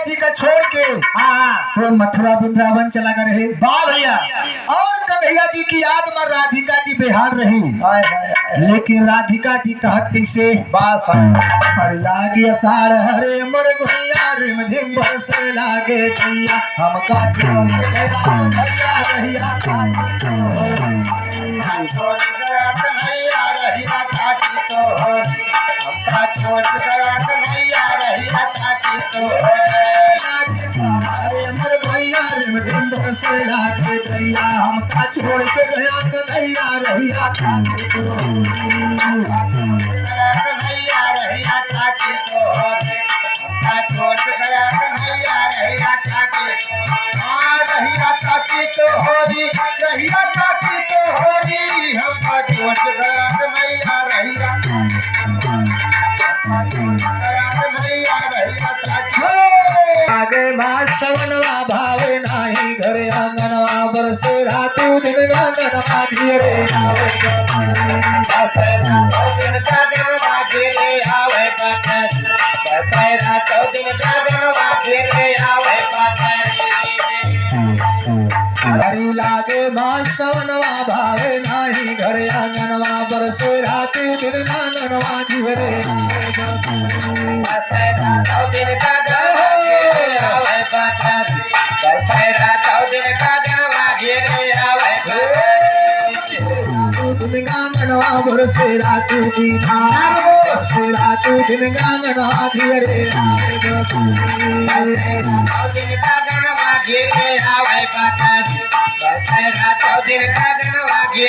जी का छोड़ के वो मथुरा वृंदावन चला गए रहे। वाह भैया। और कन्हैया जी की याद में राधिका जी बेहाल रही। लेकिन राधिका जी कहत कैसे, हर लागे अषाढ़ हरे मर गोइया रिम झिम बरसे लागे दैया हमका छोड़ गया भैया रहिया कन्हैया रहिया काटी तो हमका छोड़ गया कन्हैया रहिया काटी तो अरे मर गोइया रिम झिम बरसे लागे दैया हमका छोड़ के गया कन्हैया रहिया काटी तो कन्हैया रहिया काटी तो हमका छोड़ गया कन्हैया रहिया काटी रहिया काटी तो होरी रहिया काटी तो होरी हमका छोड़ गया कन्हैया रहिया कन्हैया रहिया काटी। आगे मास सवनवा भावे नाही घरे आंगनवा बरसे रातू दिन गांगनवा धीरे आवे दिन जागन वाजे आवे पतर बसैरा तो दिन जागन वाजे आवे पतर हरी लागे मास सवनवा भावे नाही घरे आंगनवा बरसे रातू दिन गांगनवा धीरे बसैरा तो दिन जागन आवे पतर बसैरा तो दिन जागन वाजे आवे दिन गांगनवा बरसे रातू दिन बरसे रातू दिन गांगनवा धीरे दिन जागन वाजे आवे पतर बसैरा तो दिन जागन वाजे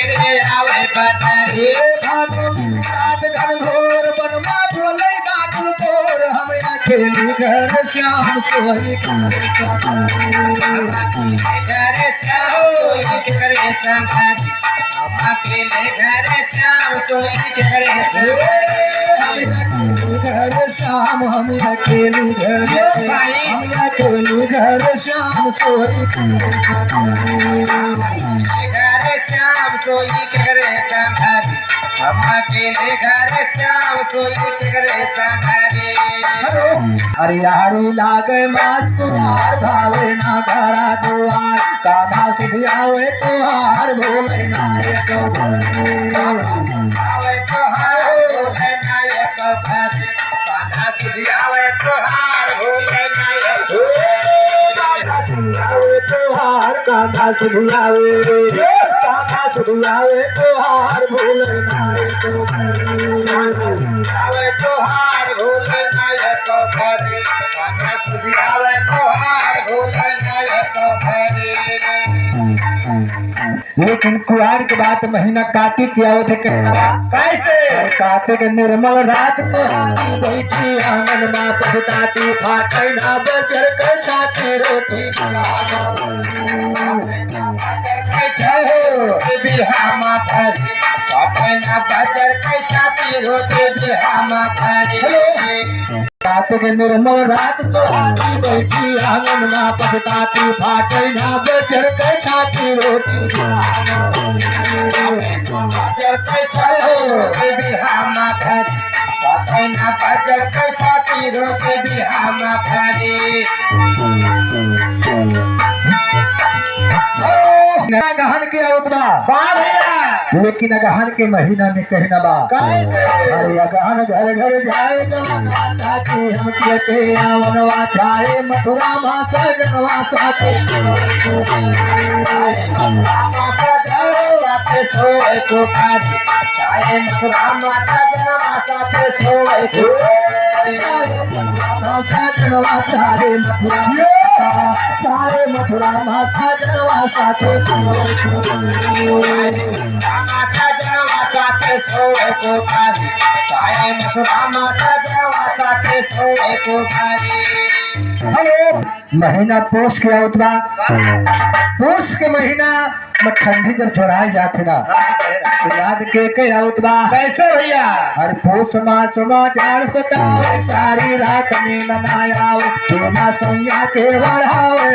आवे पतर रात घन घोर बनमा बोले दादल तोर हम अकेली घर श्याम सोई घर श्याम करे संघार अकेले घर श्याम सोई करे घर श्याम हम अकेली घर हम अकेली घर श्याम सोई घर श्याम सोई करे संघार हम अकेले घर श्याम सोई करे संघार। अरे हरी लागे मास तुहार भावे ना घरा दुआर कान्हा सिद्धि आवे तुहार भोले ना आवे तोहार भोले नायक भर कान्हा सिद्धि आवे तोहार भोले नायक आवे तुहार कान्हा सिद्धि आवे कान्हा सिद्धि आवे तुहार भोले ना आवे तोहार भोले नायक भर कान्हा सिद्धि आवे तोहार भोले नायक भर। लेकिन कुआर के बाद महीना कार्तिक की आवत है कैसे कार्तिक निर्मल रात तो हाथी बैठी आंगन में पहुँचाती फाटे ना बजर के छाती रोटी बिरहा मा भर अपना बजर के छाती रोटी बिरहा मा भर कार्तिक निर्मल रात तो हाथी बैठी आंगन में पहुँचाती फाटे ना बजर के छाती रोटी बजर के छाती बिरहा मा भर अपना बजर के छाती रोटी बिरहा मा गहन के आवतबा लेकिन अगहन के महीना में कहना बा अरे अगहन घर घर जाए ताकि हम कहते आवनवा जाए मथुरा मा सजनवा साथे सजनवा सारे मथुरा मा सजनवा साथे महीना पोष के आवतबा पोष के महीना में ठंडी जब जोराई जाते ना तो याद के आवतबा कैसे भैया हर पोष मास में जाड़ सतावे सारी रात नींद ना आवे बिना सोया के बढ़ावे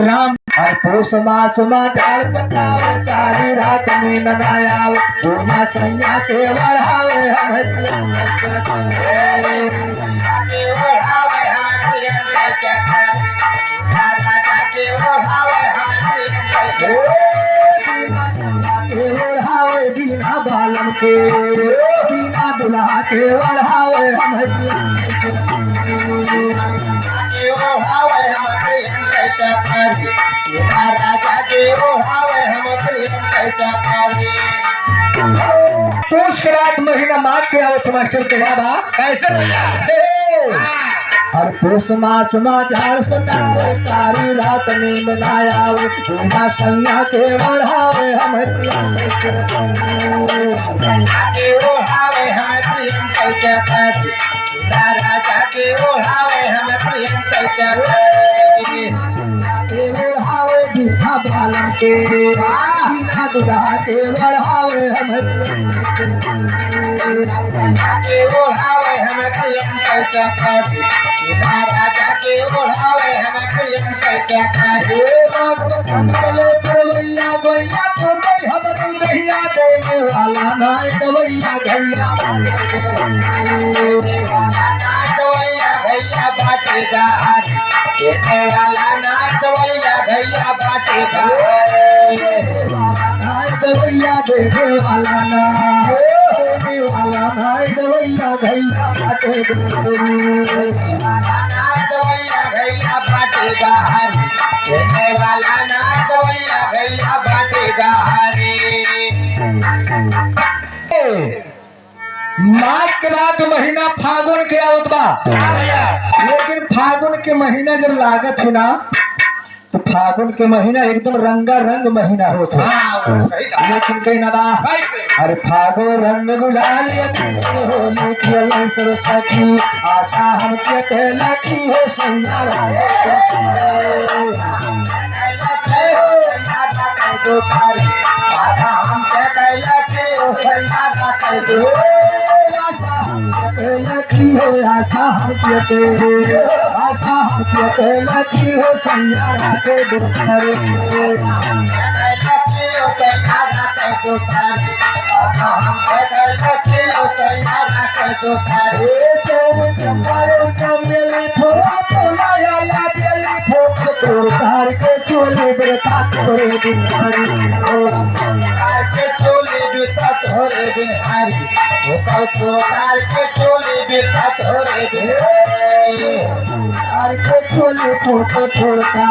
राम और पोस मास मा झाड़ सतावे सारी रात नींद न आवे पूना सैया के बढ़ावे हम ओढ़ावे बिना बालम के बिना दुल्हा के बढ़ावे हम पोष के रात महीना माघ के आवत मास्टर के बाबा कैसे और पोष मास मा झाड़ सतावे सारी रात नींद न आवे पूना सैया के बढ़ावे हम ओढ़ावे बिना बालम के बिना दुल्हा के बढ़ावे हम चले दवैया गोइया तो गई हमरे दहिया देने वाला ना दवैया गैया भैया बाटेगा देने वाला ना दवैया भैया बाटेगा दवैया देने वाला ना देने वाला ना दवैया गैया बाटेगा दवैया भैया बाटेगा देने वाला ना दवैया भैया बाटेगा माघ के बाद महीना फागुन के आवत बा लेकिन फागुन के महीना जब लागत है ना तो फागुन के महीना एकदम रंगा रंग महीना होता है लेकिन कहीं ना बा अरे फागुन रंग गुलाल होली की सरस्वती आशा हम के कहला की हो संगार लखी हो आशा हम के तेरे आशा हम के लखी हो संयारा के दुखरे तोड़ के चोले बरता तोरे बिहारी चोले बेटा तोरे बिहारी तार के चोले बेटा तोरे तार के चोले फोटो तोड़ता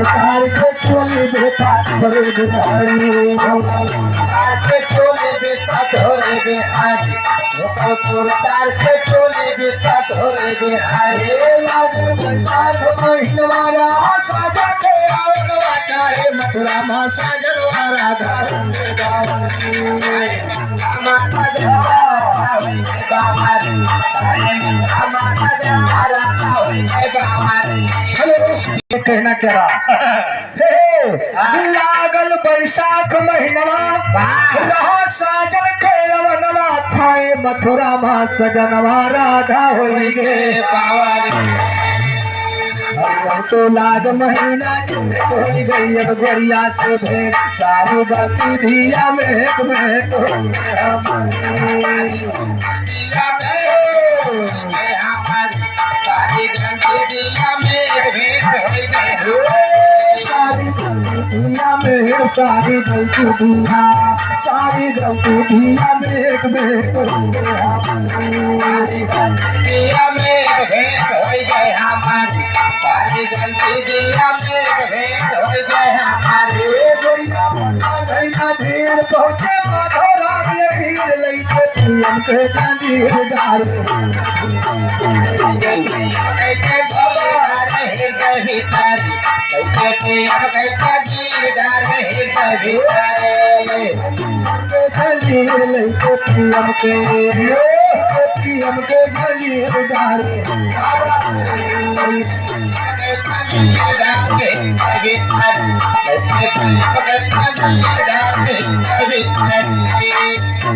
तार के चोले बेटा तोरे बिहारी तार के चोले बेटा तोरे बिहारी तार के चोले बेटा तोरे बिहारी लागे बरसात महीनवारा साजा के आवनवा चाहे मथुरा मा साजनवारा कहना क्या लागल बैसाख महीनवा रहा साजन के अवनवा छाए मथुरा मा सजनवा राधा होई गे तो लाग महीना हो गई अब गोरिया से भेंट सारी गलती धिया में सारी गलती दिया सारी गलती दिया में एक भेंट दिया में भेंट हो गए हमारी सारी गलती दिया में भेंट हो गए हमारी गोरिया धैला ढेर पहुँचे माधोरा में हीर लैके प्रियम के जंजीर डार कैसे भोला रहे गही तारी कैसे प्रियम कैसे जीर डार रहे गही जंजीर लैके प्रियम के जंजीर डार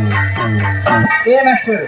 ए मास्टर